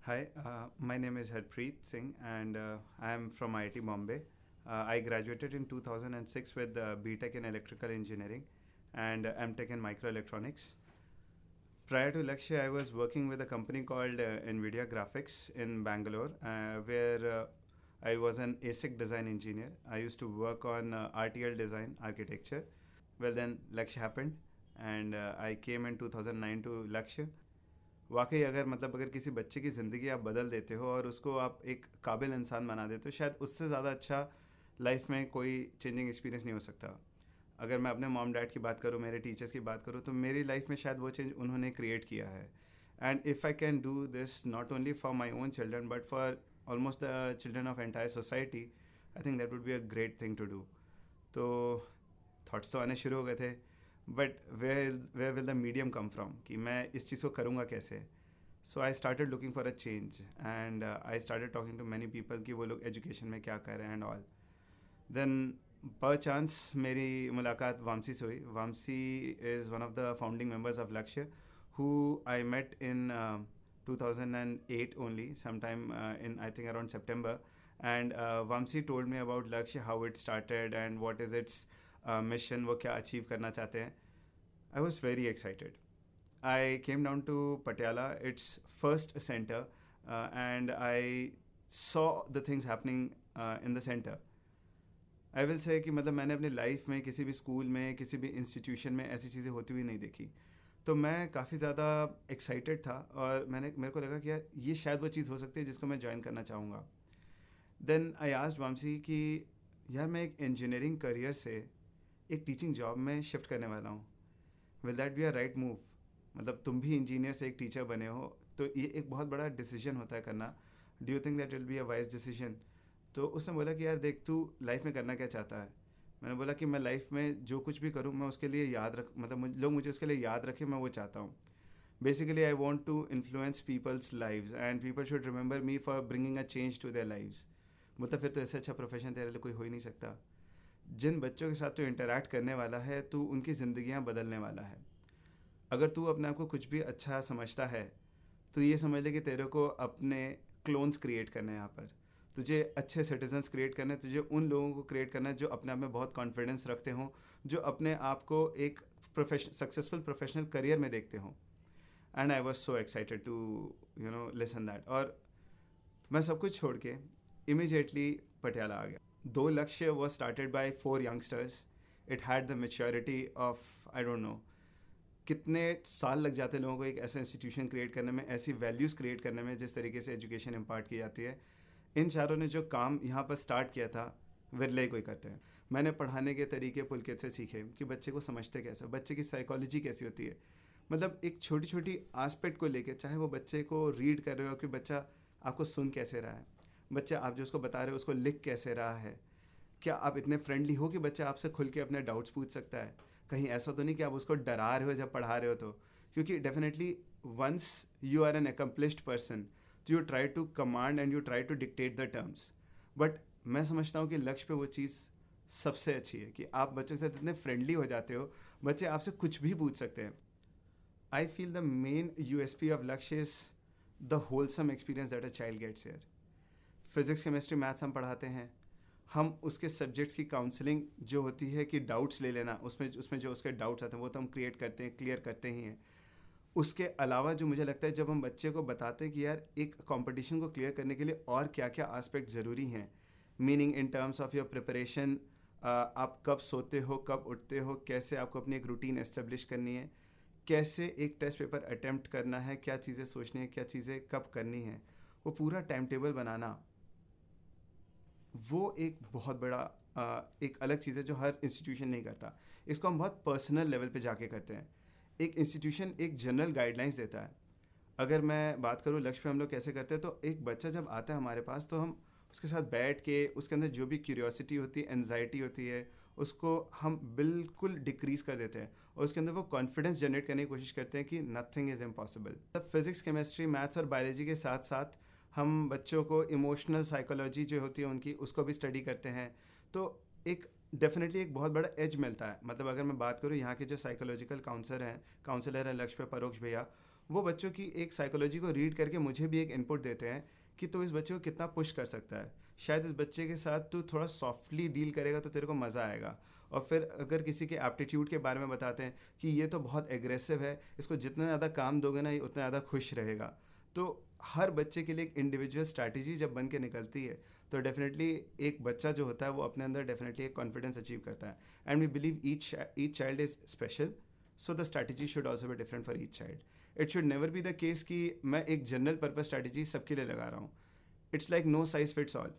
Hi, my name is Harpreet Singh and I am from IIT Bombay. I graduated in 2006 with BTech in Electrical Engineering and MTech in Microelectronics. Prior to Lakshya, I was working with a company called NVIDIA Graphics in Bangalore, where I was an ASIC design engineer. I used to work on RTL design architecture. Well, then Lakshya happened, and I came in 2009 to Lakshya. वाकई अगर अगर किसी बच्चे की ज़िंदगी आप बदल देते हो और उसको आप एक काबिल इंसान बना देते हो, शायद उससे ज़्यादा अच्छा लाइफ में कोई चेंजिंग एक्सपीरियंस नहीं हो सकता. अगर मैं अपने मॉम डैड की बात करूँ, मेरे टीचर्स की बात करूँ, तो मेरी लाइफ में शायद वो चेंज उन्होंने क्रिएट किया है. And if I can do this not only for my own children but for almost the children of entire society, I think that would be a great thing to do. तो thoughts तो आने शुरू हो गए थे, but where will the medium come from कि मैं इस चीज़ को करूँगा कैसे. So I started looking for a change and I started talking to many people कि वो लोग एजुकेशन में क्या कर रहे हैं एंड ऑल. देन पर चांस मेरी मुलाकात वामसी से हुई. Vamsi is one of the founding members of लक्ष्य who I met in 2008 only, sometime in I think around September. And Vamsi told me about Lakshya, how it started and what is its mission, वो क्या achieve करना चाहते हैं. I was very excited. I came down to Patiala, its first center, and I saw the things happening in the center. I will say कि मैंने अपनी life में किसी भी स्कूल में, किसी भी इंस्टीट्यूशन में ऐसी चीज़ें होती हुई नहीं देखी. तो मैं काफ़ी ज़्यादा एक्साइटेड था और मेरे को लगा कि यार ये शायद वो चीज़ हो सकती है जिसको मैं ज्वाइन करना चाहूँगा. देन आई आस्क्ड वामसी कि यार मैं एक इंजीनियरिंग करियर से एक टीचिंग जॉब में शिफ्ट करने वाला हूँ. Will that be a right move? तुम भी इंजीनियर से एक टीचर बने हो, तो ये एक बहुत बड़ा डिसीजन होता है करना. Do you think that will be a wise decision? तो उसने बोला कि यार देख, तू लाइफ में करना क्या चाहता है. मैंने बोला कि मैं लाइफ में जो कुछ भी करूँ मैं उसके लिए याद रख लोग मुझे उसके लिए याद रखें, मैं वो चाहता हूँ. Basically I want to influence peoples lives and people should remember me for bringing a change to their lives. फिर तो ऐसे अच्छा प्रोफेशन तेरे लिए कोई हो ही नहीं सकता. जिन बच्चों के साथ तू इंटरेक्ट करने वाला है, तू उनकी ज़िंदगियाँ बदलने वाला है. अगर तू अपने आप को कुछ भी अच्छा समझता है तो ये समझ ले कि तेरे को अपने क्लोन्स क्रिएट करने हैं. यहाँ पर तुझे अच्छे सिटीजन्स क्रिएट करने हैं, तुझे उन लोगों को क्रिएट करना है जो अपने आप में बहुत कॉन्फिडेंस रखते हों, जो अपने आप को एक सक्सेसफुल प्रोफेशनल करियर में देखते हों. And I was so excited to listen that. और मैं सब कुछ छोड़ के इमीजिएटली पटियाला आ गया. दो लक्ष्य was started by 4 youngsters. It had the maturity of I don't know कितने साल लग जाते हैं लोगों को एक ऐसा इंस्टीट्यूशन क्रिएट करने में, ऐसी वैल्यूज़ क्रिएट करने में जिस तरीके से एजुकेशन इम्पार्ट की जाती है. इन चारों ने जो काम यहाँ पर स्टार्ट किया था, विरले कोई करते हैं. मैंने पढ़ाने के तरीके पुलकित से सीखे कि बच्चे को समझते कैसे, बच्चे की साइकोलॉजी कैसी होती है. एक छोटी छोटी आस्पेक्ट को लेकर, चाहे वो बच्चे को रीड कर रहे हो कि बच्चा आपको सुन कैसे रहा है, बच्चा आप जो उसको बता रहे हो उसको लिख कैसे रहा है, क्या आप इतने फ्रेंडली हो कि बच्चा आपसे खुल के अपने डाउट्स पूछ सकता है. कहीं ऐसा तो नहीं कि आप उसको डरा रहे हो जब पढ़ा रहे हो. तो क्योंकि definitely once you are an accomplished person, तो you try to command and you try to dictate the terms. But मैं समझता हूँ कि लक्ष्य पे वो चीज़ सबसे अच्छी है कि आप बच्चों के साथ इतने फ्रेंडली हो जाते हो, बच्चे आपसे कुछ भी पूछ सकते हैं. I feel the main USP of Lakshya is the wholesome experience that a child gets here. Physics chemistry maths हम पढ़ाते हैं, हम उसके सब्जेक्ट्स की काउंसलिंग जो होती है कि डाउट्स ले लेना, उसमें जो उसके डाउट्स आते हैं वो तो हम क्रिएट करते हैं, क्लियर करते ही हैं. उसके अलावा जो मुझे लगता है, जब हम बच्चे को बताते हैं कि यार एक कंपटीशन को क्लियर करने के लिए और क्या क्या एस्पेक्ट ज़रूरी हैं, meaning in terms of your preparation, आप कब सोते हो, कब उठते हो, कैसे आपको अपनी एक रूटीन एस्टेब्लिश करनी है, कैसे एक टेस्ट पेपर अटैम्प्ट करना है, क्या चीज़ें सोचनी है, क्या चीज़ें कब करनी है, वो पूरा टाइम टेबल बनाना, वो एक बहुत बड़ा एक अलग चीज़ है जो हर इंस्टीट्यूशन नहीं करता. इसको हम बहुत पर्सनल लेवल पे जाके करते हैं. एक इंस्टीट्यूशन एक जनरल गाइडलाइंस देता है. अगर मैं बात करूँ लक्ष्य पे हम लोग कैसे करते हैं, तो एक बच्चा जब आता है हमारे पास तो हम उसके साथ बैठ के उसके अंदर जो भी क्यूरियोसिटी होती है, एनजाइटी होती है, उसको हम बिल्कुल डिक्रीज़ कर देते हैं और उसके अंदर वो कॉन्फिडेंस जनरेट करने की कोशिश करते हैं कि nothing is impossible. Physics chemistry maths और बायोलॉजी के साथ साथ हम बच्चों को इमोशनल साइकोलॉजी जो होती है उनकी, उसको भी स्टडी करते हैं. तो एक डेफिनेटली एक बहुत बड़ा एज मिलता है. अगर मैं बात करूँ यहाँ के जो साइकोलॉजिकल काउंसलर हैं लक्ष्य पे परोक्ष भैया, वो बच्चों की एक साइकोलॉजी को रीड करके मुझे भी एक इनपुट देते हैं कि तू इस बच्चे को कितना पुश कर सकता है, शायद इस बच्चे के साथ तू थोड़ा सॉफ्टली डील करेगा तो तेरे को मज़ा आएगा। और फिर अगर किसी के एप्टीट्यूड के बारे में बताते हैं कि ये तो बहुत एग्रेसिव है, इसको जितना ज़्यादा काम दोगे ना ये उतना ज़्यादा खुश रहेगा। तो हर बच्चे के लिए एक इंडिविजुअल स्ट्रैटेजी जब बन के निकलती है तो डेफिनेटली एक बच्चा जो होता है वो अपने अंदर डेफिनेटली एक कॉन्फिडेंस अचीव करता है। And we believe each child is special, so the strategy should also be different for each child. It should never be the case कि मैं एक जनरल पर्पज स्ट्रैटेजी सबके लिए लगा रहा हूँ। It's like no size fits all.